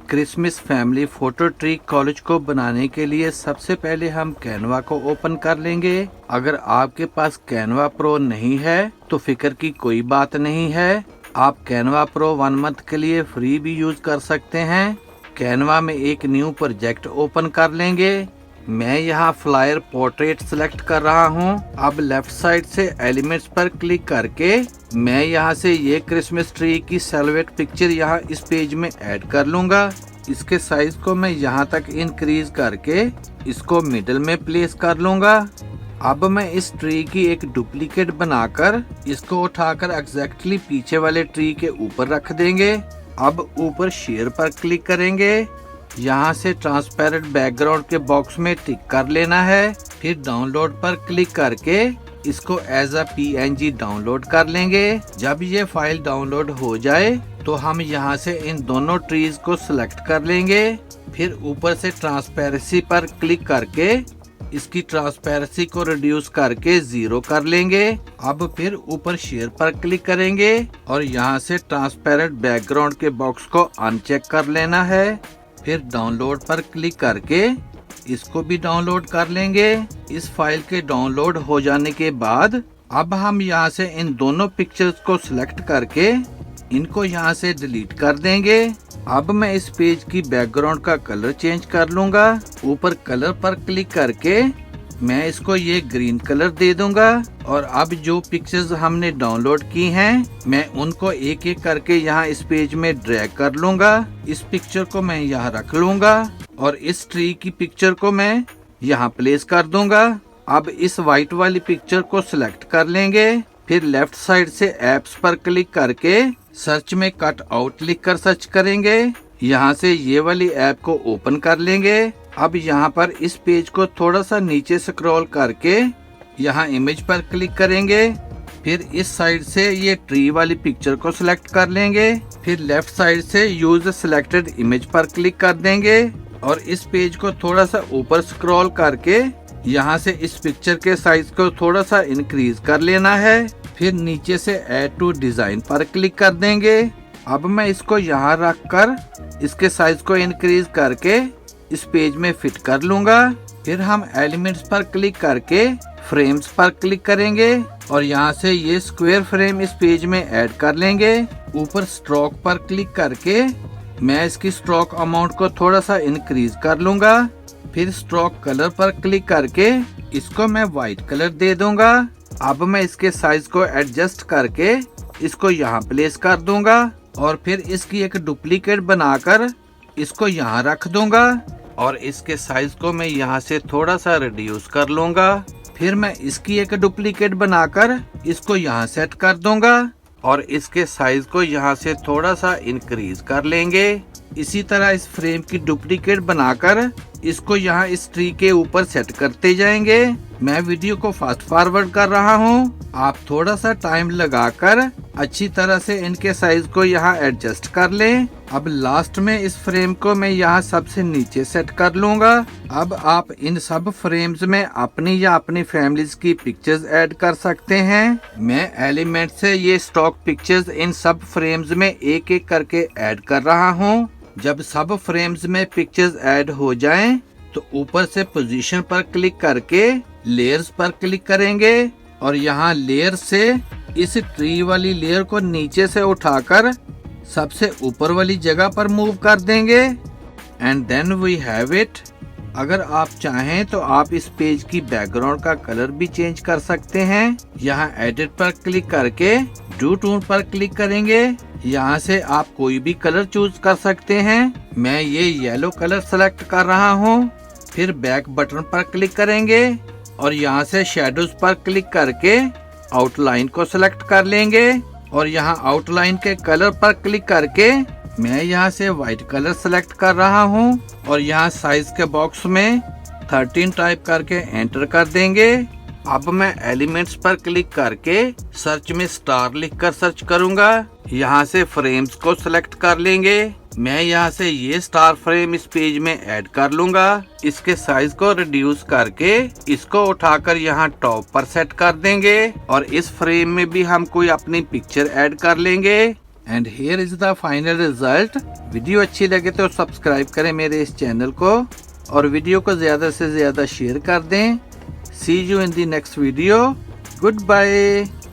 Christmas family photo tree college को बनाने के लिए सबसे पहले हम कैनवा को ओपन कर लेंगे। अगर आपके पास कैनवा प्रो नहीं है तो फिक्र की कोई बात नहीं है, आप कैनवा प्रो 1 मंथ के लिए फ्री भी यूज कर सकते हैं। कैनवा में एक न्यू प्रोजेक्ट ओपन कर लेंगे। मैं यहाँ फ्लायर पोर्ट्रेट सिलेक्ट कर रहा हूँ। अब लेफ्ट साइड से एलिमेंट्स पर क्लिक करके मैं यहाँ से ये क्रिसमस ट्री की सिलुएट पिक्चर यहाँ इस पेज में ऐड कर लूंगा। इसके साइज को मैं यहाँ तक इंक्रीज करके इसको मिडिल में प्लेस कर लूंगा। अब मैं इस ट्री की एक डुप्लीकेट बनाकर इसको उठाकर एग्जैक्टली पीछे वाले ट्री के ऊपर रख देंगे। अब ऊपर शेयर पर क्लिक करेंगे। यहाँ से ट्रांसपेरेंट बैकग्राउंड के बॉक्स में टिक कर लेना है। फिर डाउनलोड पर क्लिक करके इसको एज अ PNG डाउनलोड कर लेंगे। जब ये फाइल डाउनलोड हो जाए तो हम यहाँ से इन दोनों ट्रीज को सिलेक्ट कर लेंगे। फिर ऊपर से ट्रांसपेरेंसी पर क्लिक करके इसकी ट्रांसपेरेंसी को रिड्यूस करके 0 कर लेंगे। अब फिर ऊपर शेयर पर क्लिक करेंगे और यहाँ से ट्रांसपेरेंट बैकग्राउंड के बॉक्स को अनचेक कर लेना है। फिर डाउनलोड पर क्लिक करके इसको भी डाउनलोड कर लेंगे। इस फाइल के डाउनलोड हो जाने के बाद अब हम यहाँ से इन दोनों पिक्चर्स को सिलेक्ट करके इनको यहाँ से डिलीट कर देंगे। अब मैं इस पेज की बैकग्राउंड का कलर चेंज कर लूंगा। ऊपर कलर पर क्लिक करके मैं इसको ये ग्रीन कलर दे दूंगा और अब जो पिक्चर्स हमने डाउनलोड की हैं मैं उनको एक एक करके यहाँ इस पेज में ड्रैग कर लूंगा। इस पिक्चर को मैं यहाँ रख लूंगा और इस ट्री की पिक्चर को मैं यहाँ प्लेस कर दूंगा। अब इस व्हाइट वाली पिक्चर को सिलेक्ट कर लेंगे। फिर लेफ्ट साइड से एप्स पर क्लिक करके सर्च में कट आउट लिख कर सर्च करेंगे। यहाँ से ये वाली ऐप को ओपन कर लेंगे। अब यहाँ पर इस पेज को थोड़ा सा नीचे स्क्रॉल करके यहाँ इमेज पर क्लिक करेंगे। फिर इस साइड से ये ट्री वाली पिक्चर को सिलेक्ट कर लेंगे। फिर लेफ्ट साइड से यूज सिलेक्टेड इमेज पर क्लिक कर देंगे और इस पेज को थोड़ा सा ऊपर स्क्रॉल करके यहाँ से इस पिक्चर के साइज को थोड़ा सा इंक्रीज कर लेना है। फिर नीचे से ऐड टू डिजाइन पर क्लिक कर देंगे। अब मैं इसको यहाँ रख कर इसके साइज को इंक्रीज करके इस पेज में फिट कर लूंगा। फिर हम एलिमेंट्स पर क्लिक करके फ्रेम्स पर क्लिक करेंगे और यहाँ से ये स्क्वायर फ्रेम इस पेज में ऐड कर लेंगे। ऊपर स्ट्रोक पर क्लिक करके मैं इसकी स्ट्रोक अमाउंट को थोड़ा सा इंक्रीज कर लूंगा। फिर स्ट्रोक कलर पर क्लिक करके इसको मैं व्हाइट कलर दे दूंगा। अब मैं इसके साइज को एडजस्ट करके इसको यहाँ प्लेस कर दूंगा और फिर इसकी एक डुप्लीकेट बनाकर इसको यहाँ रख दूंगा और इसके साइज को मैं यहाँ से थोड़ा सा रिड्यूस कर लूंगा। फिर मैं इसकी एक डुप्लीकेट बनाकर इसको यहाँ सेट कर दूंगा और इसके साइज को यहाँ से थोड़ा सा इंक्रीज कर लेंगे। इसी तरह इस फ्रेम की डुप्लीकेट बनाकर इसको यहाँ इस ट्री के ऊपर सेट करते जाएंगे। मैं वीडियो को फास्ट फॉरवर्ड कर रहा हूँ, आप थोड़ा सा टाइम लगाकर अच्छी तरह से इनके साइज को यहाँ एडजस्ट कर लें। अब लास्ट में इस फ्रेम को मैं यहाँ सबसे नीचे सेट कर लूंगा। अब आप इन सब फ्रेम्स में अपनी या अपनी फैमिलीज की पिक्चर्स ऐड कर सकते हैं। मैं एलिमेंट से ये स्टॉक पिक्चर्स इन सब फ्रेम्स में एक एक करके ऐड कर रहा हूँ। जब सब फ्रेम्स में पिक्चर्स ऐड हो जाएं, तो ऊपर से पोजीशन पर क्लिक करके लेयर्स पर क्लिक करेंगे और यहाँ लेयर से इस ट्री वाली लेयर को नीचे से उठाकर सबसे ऊपर वाली जगह पर मूव कर देंगे and then we have it. अगर आप चाहें तो आप इस पेज की बैकग्राउंड का कलर भी चेंज कर सकते हैं। यहाँ एडिट पर क्लिक करके डू टून पर क्लिक करेंगे। यहाँ से आप कोई भी कलर चूज कर सकते हैं। मैं ये येलो कलर सेलेक्ट कर रहा हूँ। फिर बैक बटन पर क्लिक करेंगे और यहाँ से शेडोज पर क्लिक करके आउटलाइन को सिलेक्ट कर लेंगे और यहाँ आउटलाइन के कलर पर क्लिक करके मैं यहाँ से व्हाइट कलर सेलेक्ट कर रहा हूँ और यहाँ साइज के बॉक्स में 13 टाइप करके एंटर कर देंगे। अब मैं एलिमेंट्स पर क्लिक करके सर्च में स्टार लिखकर सर्च करूंगा। यहाँ से फ्रेम्स को सिलेक्ट कर लेंगे। मैं यहाँ से ये स्टार फ्रेम इस पेज में ऐड कर लूंगा। इसके साइज को रिड्यूस करके इसको उठाकर यहाँ टॉप पर सेट कर देंगे और इस फ्रेम में भी हम कोई अपनी पिक्चर ऐड कर लेंगे। And here is the final result. Video अच्छी लगे तो सब्सक्राइब करें मेरे इस चैनल को और वीडियो को ज्यादा से ज्यादा शेयर कर दें। See you in the next video. Good bye.